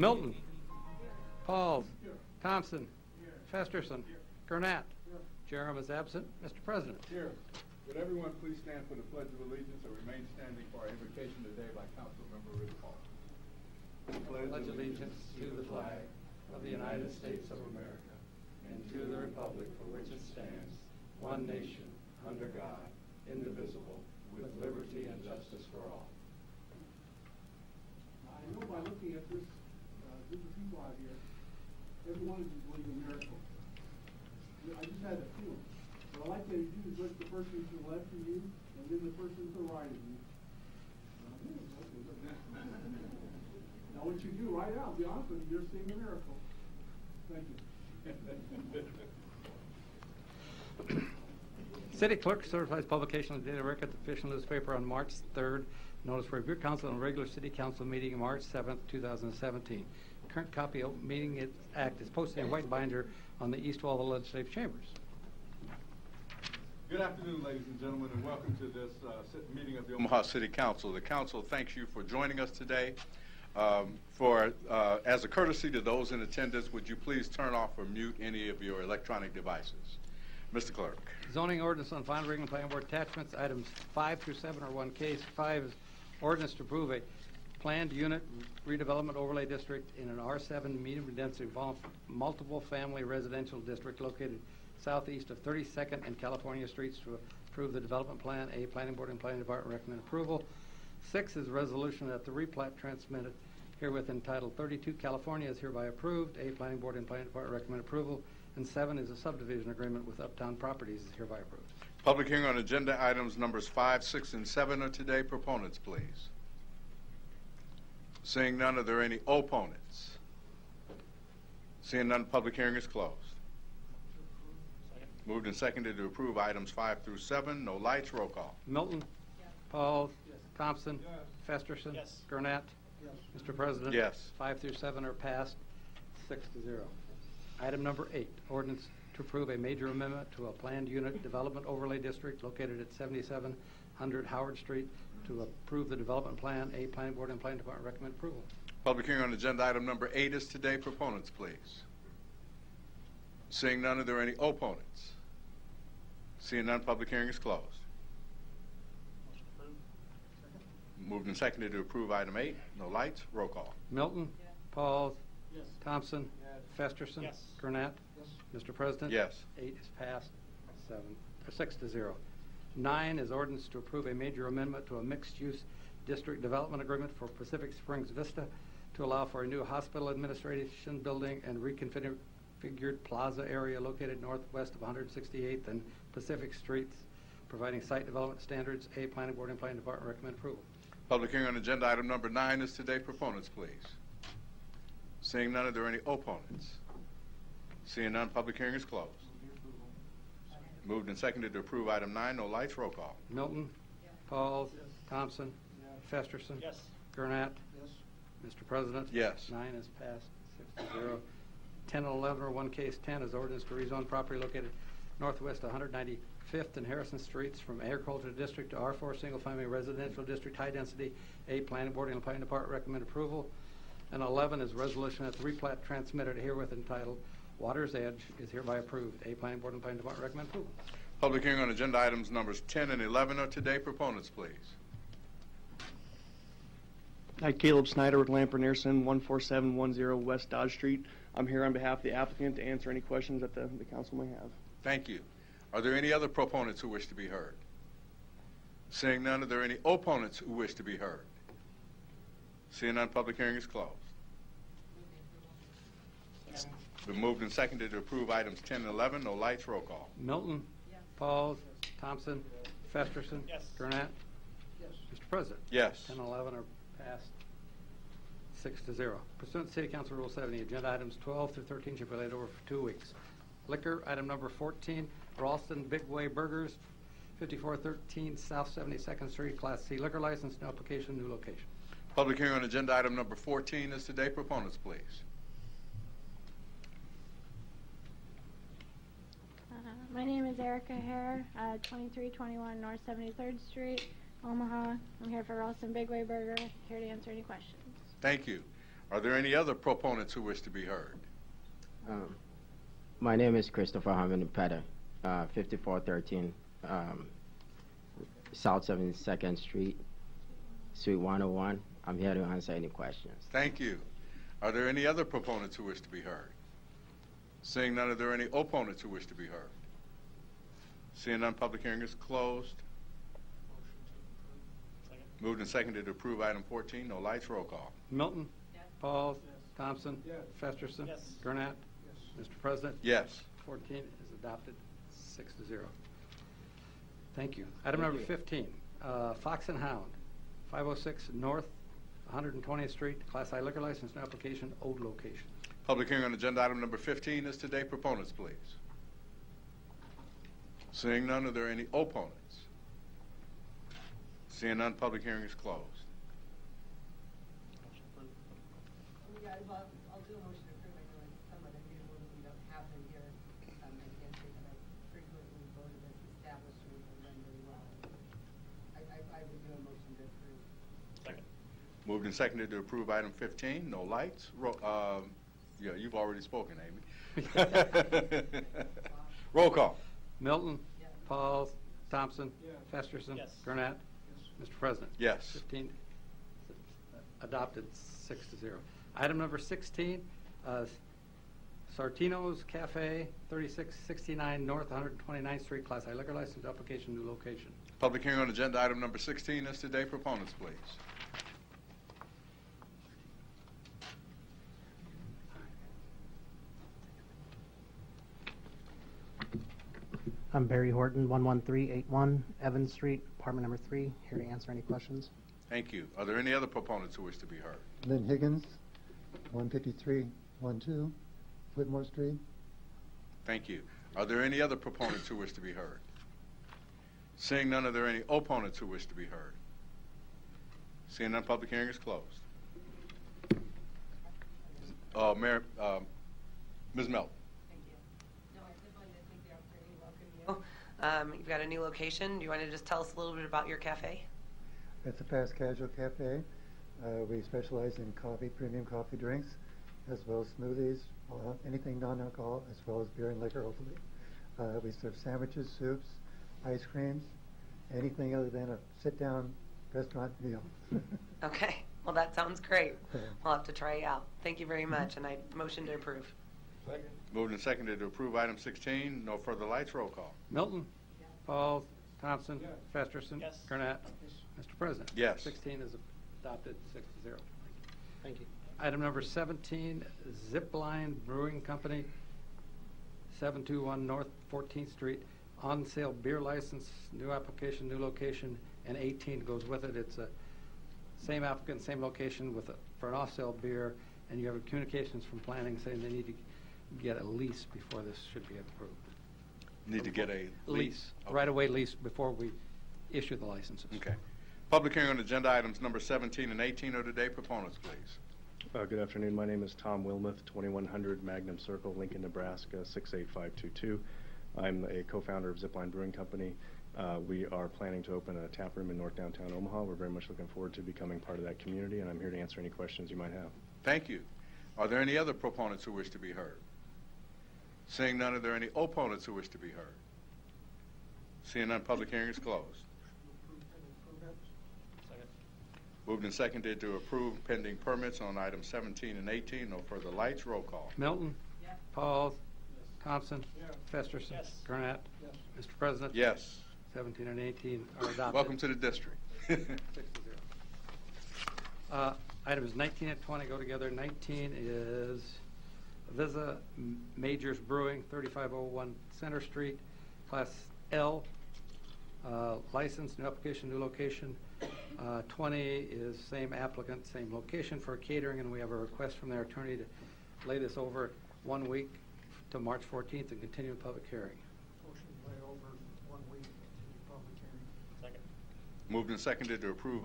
Milton. Pauls. Thompson. Festerson. Gurnett. Jerem is absent. Mr. President. Here. Would everyone please stand for the Pledge of Allegiance or remain standing for our invocation today by Council Member Rick Paul. Pledge allegiance to the flag of the United States of America and to the republic for which it stands, one nation, under God, indivisible, with liberty and justice for all. I know by looking at this group of people out here, everyone is believing a miracle. I just had a feeling. What I'd like you to do is look at the person to the left of you and then the person to the right of you. Now what you do right now, I'll be honest with you, you're seeing a miracle. Thank you. City Clerk certifies publication of the data record at the official newspaper on March 3rd. Notice for review council and regular city council meeting March 7th, 2017. Current copy of Meeting Act is posted in white binder on the east wall of the legislative chambers. Good afternoon, ladies and gentlemen, and welcome to this meeting of the Omaha City Council. The council thanks you for joining us today. As a courtesy to those in attendance, would you please turn off or mute any of your electronic devices? Mr. Clerk. Zoning ordinance on final reading planning board attachments. Items 5 through 7 are one case. 5 is ordinance to approve a planned unit redevelopment overlay district in an R7 medium density multiple family residential district located southeast of 32nd and California Streets to approve the development plan. A, planning board and planning department recommend approval. 6 is resolution that the replat transmitted herewith entitled 32 California is hereby approved. A, planning board and planning department recommend approval. And 7 is a subdivision agreement with Uptown Properties is hereby approved. Public hearing on agenda items numbers 5, 6, and 7 are today. Proponents, please. Seeing none, are there any opponents? Seeing none, public hearing is closed. Second. Moved and seconded to approve items 5 through 7. No lights. Roll call. Milton. Yes. Pauls. Yes. Thompson. Yes. Festerson. Yes. Gurnett. Yes. Mr. President. Yes. 5 through 7 are passed, 6-0. Item number 8, ordinance to approve a major amendment to a planned unit development overlay district located at 7700 Howard Street to approve the development plan. A, planning board and planning department recommend approval. Public hearing on agenda item number 8 is today. Proponents, please. Seeing none, are there any opponents? Seeing none, public hearing is closed. Motion approved. Second. Moved and seconded to approve item 8. No lights. Roll call. Milton. Yes. Pauls. Yes. Thompson. Yes. Festerson. Yes. Gurnett. Yes. Mr. President. Yes. 8 is passed, 6-0. 9 is ordinance to approve a major amendment to a mixed-use district development agreement for Pacific Springs Vista to allow for a new hospital administration building and reconfigured plaza area located northwest of 168th and Pacific Streets, providing site development standards. A, planning board and planning department recommend approval. Public hearing on agenda item number 9 is today. Proponents, please. Seeing none, are there any opponents? Seeing none, public hearing is closed. Moved and seconded to approve item 9. No lights. Roll call. Milton. Yes. Pauls. Yes. Thompson. Yes. Festerson. Yes. Gurnett. Yes. Mr. President. Yes. 9 is passed, 6-0. 10 and 11 are one case. 10 is ordinance to rezone property located northwest of 195th and Harrison Streets from agricultural district to R4 single-family residential district, high density. A, planning board and planning department recommend approval. And 11 is resolution that the replat transmitted herewith entitled Water's Edge is hereby approved. A, planning board and planning department recommend approval. Public hearing on agenda items numbers 10 and 11 are today. Proponents, please. Hi, Caleb Snyder with Lamper Nearson, 14710 West Dodge Street. I'm here on behalf of the applicant to answer any questions that the council may have. Thank you. Are there any other proponents who wish to be heard? Seeing none, are there any opponents who wish to be heard? Seeing none, public hearing is closed. Second. Been moved and seconded to approve items 10 and 11. No lights. Roll call. Milton. Yes. Pauls. Thompson. Festerson. Yes. Gurnett. Yes. Mr. President. Yes. 10 and 11 are passed, 6-0. Pursuant to City Council Rule 70, agenda items 12 through 13 should be laid over for 2 weeks. Liquor, item number 14, Ralston Big Way Burgers, 5413 South 72nd Street, Class C liquor license, no application, new location. Public hearing on agenda item number 14 is today. Proponents, please. My name is Erica Hare, 2321 North 73rd Street, Omaha. I'm here for Ralston Big Way Burger, here to answer any questions. Thank you. Are there any other proponents who wish to be heard? My name is Christopher Harmon Petter, 5413 South 72nd Street, Suite 101. I'm here to answer any questions. Thank you. Are there any other proponents who wish to be heard? Seeing none, are there any opponents who wish to be heard? Seeing none, public hearing is closed. Second. Moved and seconded to approve item 14. No lights. Roll call. Milton. Pauls. Thompson. Yes. Festerson. Yes. Gurnett. Yes. Mr. President. Yes. 14 is adopted, 6-0. Thank you. Item number 15, Fox and Hound, 506 North 120th Street, Class I liquor license and application, old location. Public hearing on agenda item number 15 is today. Proponents, please. Seeing none, are there any opponents? Seeing none, public hearing is closed. Motion approved. Yeah, well, I'll do a motion to approve. I know it's somewhat unusual that we don't have them here. I can't say that I frequently go to this establishment and run really well. I would do a motion to approve. Second. Moved and seconded to approve item 15. No lights. Yeah, you've already spoken, Amy. Roll call. Milton. Yes. Pauls. Thompson. Yes. Festerson. Yes. Gurnett. Yes. Mr. President. Yes. 15 adopted, 6-0. Item number 16, Sartino's Cafe, 3669 North 129th Street, Class I liquor license application, new location. Public hearing on agenda item number 16 is today. Proponents, please. I'm Barry Horton, 11381 Evans Street, apartment number 3, here to answer any questions. Thank you. Are there any other proponents who wish to be heard? Lynn Higgins, 15312 Whitmore Street. Thank you. Are there any other proponents who wish to be heard? Seeing none, are there any opponents who wish to be heard? Seeing none, public hearing is closed. Mayor, Ms. Melton. Thank you. No, I did want to take the opportunity to welcome you. You've got a new location. Do you want to just tell us a little bit about your cafe? It's a fast casual cafe. We specialize in coffee, premium coffee drinks, as well as smoothies, anything non-alcohol, as well as beer and liquor, hopefully. We serve sandwiches, soups, ice creams, anything other than a sit-down restaurant meal. Okay. Well, that sounds great. We'll have to try it out. Thank you very much, and I motion to approve. Second. Moved and seconded to approve item 16. No further lights. Roll call. Milton. Pauls. Thompson. Yes. Festerson. Yes. Gurnett. Yes. Mr. President. Yes. 16 is adopted, 6-0. Thank you. Item number 17, Zipline Brewing Company, 721 North 14th Street, on sale beer license, new application, new location, and 18 goes with it. It's a same applicant, same location for an off-sale beer, and you have communications from planning saying they need to get a lease before this should be approved. Need to get a Lease, Okay. right-of-way lease before we issue the licenses. Okay. Public hearing on agenda items number 17 and 18 are today. Proponents, please. Good afternoon. My name is Tom Wilmuth, 2100 Magnum Circle, Lincoln, Nebraska, 68522. I'm a co-founder of Zipline Brewing Company. We are planning to open a tap room in North Downtown Omaha. We're very much looking forward to becoming part of that community, and I'm here to answer any questions you might have. Thank you. Are there any other proponents who wish to be heard? Seeing none, are there any opponents who wish to be heard? Seeing none, public hearing is closed. Second. Moved and seconded to approve pending permits on items 17 and 18. No further lights. Roll call. Milton. Yes. Pauls. Yes. Thompson. Yes. Festerson. Yes. Gurnett. Yes. Mr. President. Yes. 17 and 18 are adopted. Welcome to the district. 6-0. Items 19 and 20 go together. 19 is Visa Majors Brewing, 3501 Center Street, Class L, license, new application, new location. 20 is same applicant, same location for catering, and we have a request from their attorney to lay this over 1 week to March 14th and continue the public hearing. Motion to lay over 1 week, continue public hearing. Second. Moved and seconded to approve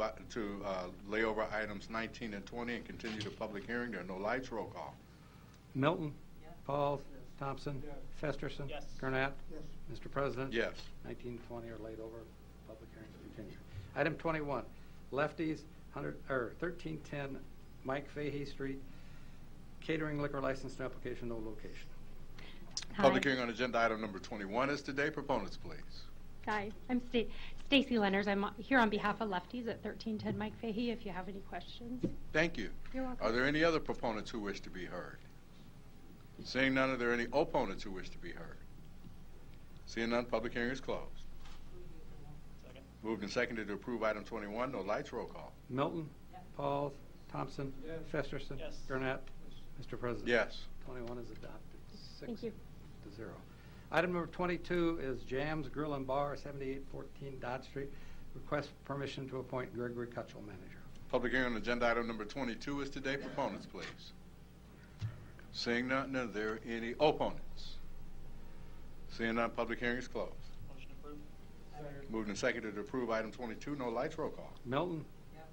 lay over items 19 and 20 and continue the public hearing. There are no lights. Roll call. Milton. Yes. Pauls. Yes. Thompson. Yes. Festerson. Yes. Gurnett. Yes. Mr. President. Yes. 19, 20 are laid over. Public hearings continue. Item 21, Lefties, 1310 Mike Fahey Street, catering liquor license, no application, no location. Public hearing on agenda item number 21 is today. Proponents, please. Hi, I'm Stacy Lenners. I'm here on behalf of Lefties at 1310 Mike Fahey, if you have any questions. Thank you. You're welcome. Are there any other proponents who wish to be heard? Seeing none, are there any opponents who wish to be heard? Seeing none, public hearing is closed. Second. Moved and seconded to approve item 21. No lights. Roll call. Milton. Pauls. Thompson. Festerson. Yes. Gurnett. Mr. President. Yes. 21 is adopted. Thank you. 6-0. Item number 22 is Jams Grill and Bar, 7814 Dodge Street. Request permission to appoint Gregory Cutchell manager. Public hearing on agenda item number 22 is today. Proponents, please. Seeing none, are there any opponents? Seeing none, public hearing is closed. Motion approved. Moved and seconded to approve item 22. No lights. Roll call. Milton.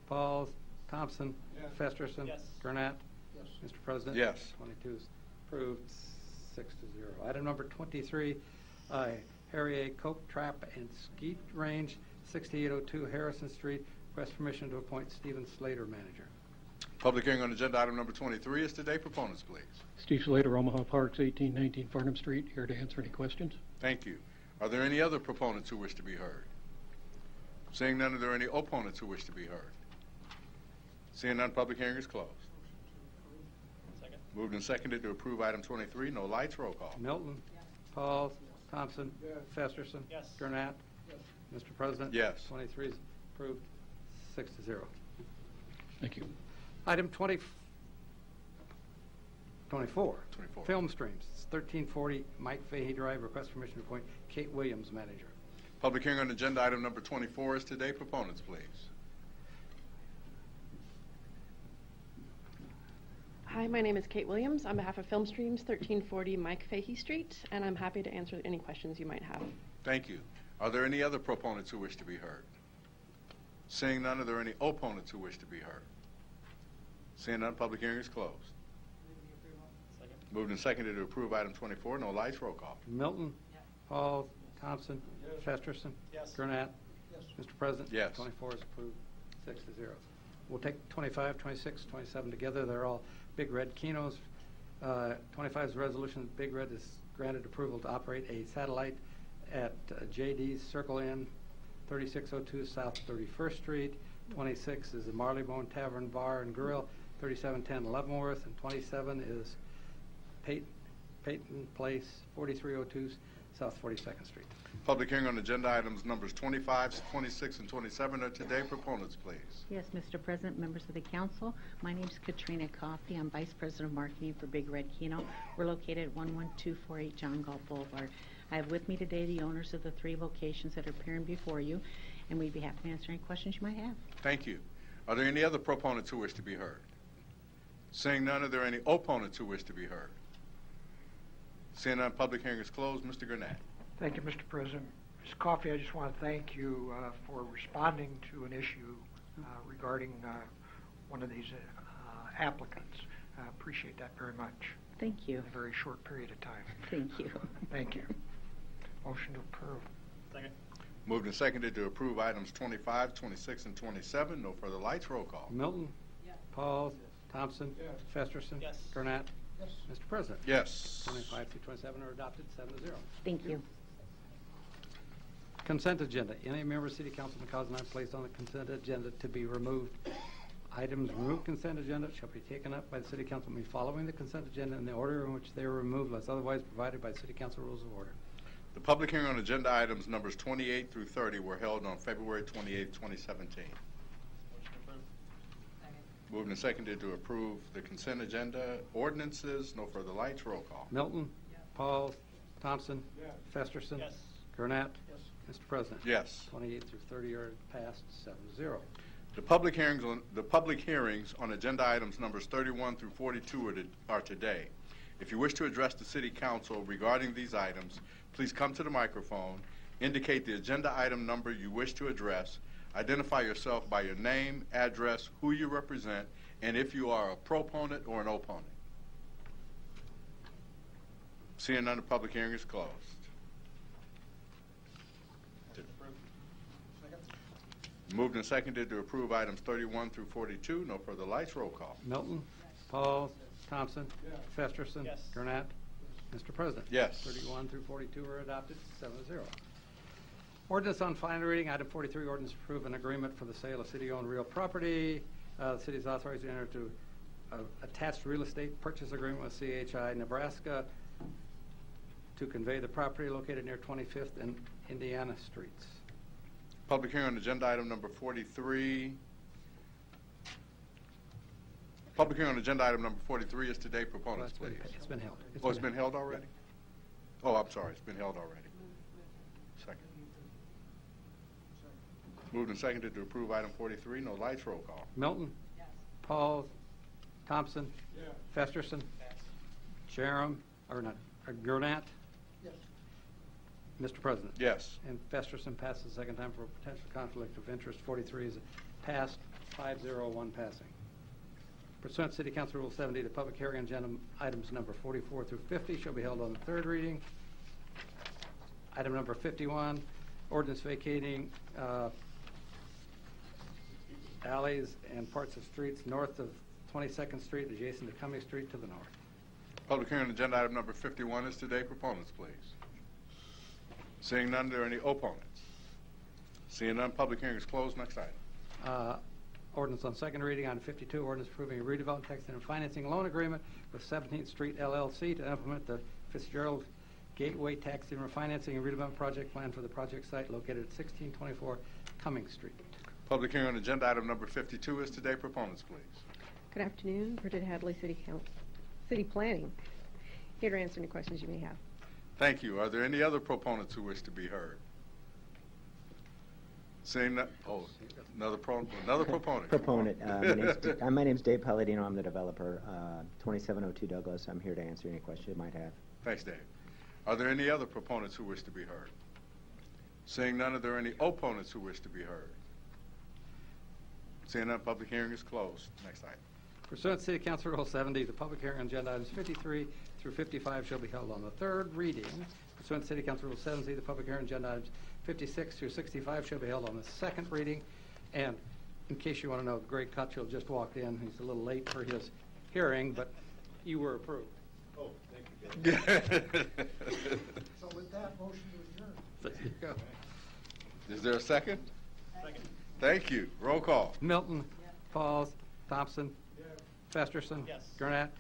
Pauls. Thompson. Festerson. Yes. Gurnett. Mr. President. Yes. 22 is approved, 6-0. Item number 23, Harry A. Coke Trap and Skeet Range, 6802 Harrison Street. Request permission to appoint Stephen Slater manager. Public hearing on agenda item number 23 is today. Proponents, please. Steve Slater, Omaha Parks, 1819 Farnham Street, here to answer any questions. Thank you. Are there any other proponents who wish to be heard? Seeing none, are there any opponents who wish to be heard? Seeing none, public hearing is closed. Second. Moved and seconded to approve item 23. No lights. Roll call. Milton. Pauls. Thompson. Festerson. Yes. Gurnett. Mr. President. Yes. 23 is approved, 6-0. Thank you. Item 24. 24. Film Streams, 1340 Mike Fahey Drive. Request permission to appoint Kate Williams manager. Public hearing on agenda item number 24 is today. Proponents, please. Hi, my name is Kate Williams on behalf of Film Streams, 1340 Mike Fahey Street, and I'm happy to answer any questions you might have. Thank you. Are there any other proponents who wish to be heard? Seeing none, are there any opponents who wish to be heard? Seeing none, public hearing is closed. Second. Moved and seconded to approve item 24. No lights. Roll call. Milton. Pauls. Thompson. Festerson. Yes. Gurnett. Mr. President. Yes. 24 is approved, 6-0. We'll take 25, 26, 27 together. They're all Big Red Kinos. 25 is a resolution that Big Red is granted approval to operate a satellite at JD's Circle Inn, 3602 South 31st Street. 26 is the Marleybone Tavern Bar and Grill, 3710 Leavenworth. And 27 is Peyton Place, 4302 South 42nd Street. Public hearing on agenda items numbers 25, 26, and 27 are today. Proponents, please. Yes, Mr. President, members of the council. My name is Katrina Coffey. I'm Vice President of Marketing for Big Red Keno. We're located at 11248 John Galt Boulevard. I have with me today the owners of the 3 locations that are appearing before you, and we'd be happy to answer any questions you might have. Thank you. Are there any other proponents who wish to be heard? Seeing none, are there any opponents who wish to be heard? Seeing none, public hearing is closed. Mr. Gurnett. Thank you, Mr. President. Ms. Coffey, I just want to thank you for responding to an issue regarding one of these applicants. I appreciate that very much. Thank you. In a very short period of time. Thank you. Thank you. Motion to approve. Second. Moved and seconded to approve items 25, 26, and 27. No further lights. Roll call. Milton. Pauls. Thompson. Festerson. Yes. Gurnett. Mr. President. Yes. 25 through 27 are adopted, 7-0. Thank you. Consent agenda. Any member of City Council may cause not placed on the consent agenda to be removed. Items removed consent agenda shall be taken up by the City Council following the consent agenda in the order in which they were removed, unless otherwise provided by City Council rules of order. The public hearing on agenda items numbers 28 through 30 were held on February 28, 2017. Motion approved. Second. Moved and seconded to approve the consent agenda ordinances. No further lights. Roll call. Milton. Pauls. Thompson. Festerson. Yes. Gurnett. Yes. Mr. President. Yes. 28 through 30 are passed, 7-0. The public hearings on agenda items numbers 31 through 42 are today. If you wish to address the City Council regarding these items, please come to the microphone, indicate the agenda item number you wish to address, identify yourself by your name, address, who you represent, and if you are a proponent or an opponent. Seeing none, the public hearing is closed. Motion approved. Second. Moved and seconded to approve items 31 through 42. No further lights. Roll call. Milton. Pauls. Thompson. Yes. Festerson. Yes. Gurnett. Mr. President. Yes. 31 through 42 are adopted, 7-0. Ordinance on final reading, item 43, ordinance to approve an agreement for the sale of city-owned real property. The city is authorized to enter into attached real estate purchase agreement with CHI Nebraska to convey the property located near 25th and Indiana Streets. Public hearing on agenda item number 43. Public hearing on agenda item number 43 is today. Proponents, Well, please. it's been held. Oh, it's been held already? Oh, I'm sorry, it's been held already. Second. Moved and seconded to approve item 43. No lights, roll call. Milton. Yes. Pauls. Thompson. Yes. Festerson. Yes. Jerem, or not, Gurnett. Yes. Mr. President. Yes. And Festerson passes the second time for a potential conflict of interest. 43 is passed, 5-0, one passing. Pursuant to City Council Rule 70, the public hearing on agenda items number 44 through 50 shall be held on the third reading. Item number 51, ordinance vacating alleys and parts of streets north of 22nd Street adjacent to Cummings Street to the north. Public hearing on agenda item number 51 is today. Proponents, please. Seeing none, are there any opponents? Seeing none, public hearing is closed. Next item. Ordinance on second reading on 52, ordinance approving a redevelopment text and financing loan agreement with 17th Street LLC to implement the Fitzgerald Gateway Taxi and Refinancing and Redevelopment Project Plan for the project site located at 1624 Cummings Street. Public hearing on agenda item number 52 is today. Proponents, please. Good afternoon, Bridget Hadley, City Council, City Planning. Here to answer any questions you may have. Thank you. Are there any other proponents who wish to be heard? Seeing that, oh, another proponent. Proponent. My name's Dave Palladino. I'm the developer. 2702 Douglas. I'm here to answer any questions you might have. Thanks, Dave. Are there any other proponents who wish to be heard? Seeing none, are there any opponents who wish to be heard? Seeing none, public hearing is closed. Next item. Pursuant to City Council Rule 70, the public hearing on agenda items 53 through 55 shall be held on the third reading. Pursuant to City Council Rule 70, the public hearing on agenda items 56 through 65 shall be held on the second reading. And in case you want to know, Greg Cutchell just walked in. He's a little late for his hearing, but you were approved. Oh, thank you, Bill. So with that, motion to adjourn. There you go. Is there a second? Second. Thank you. Roll call. Milton. Pauls. Thompson. Festerson. Yes. Gurnett.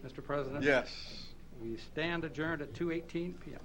Yes. Mr. President. Yes. We stand adjourned at 2:18 p.m.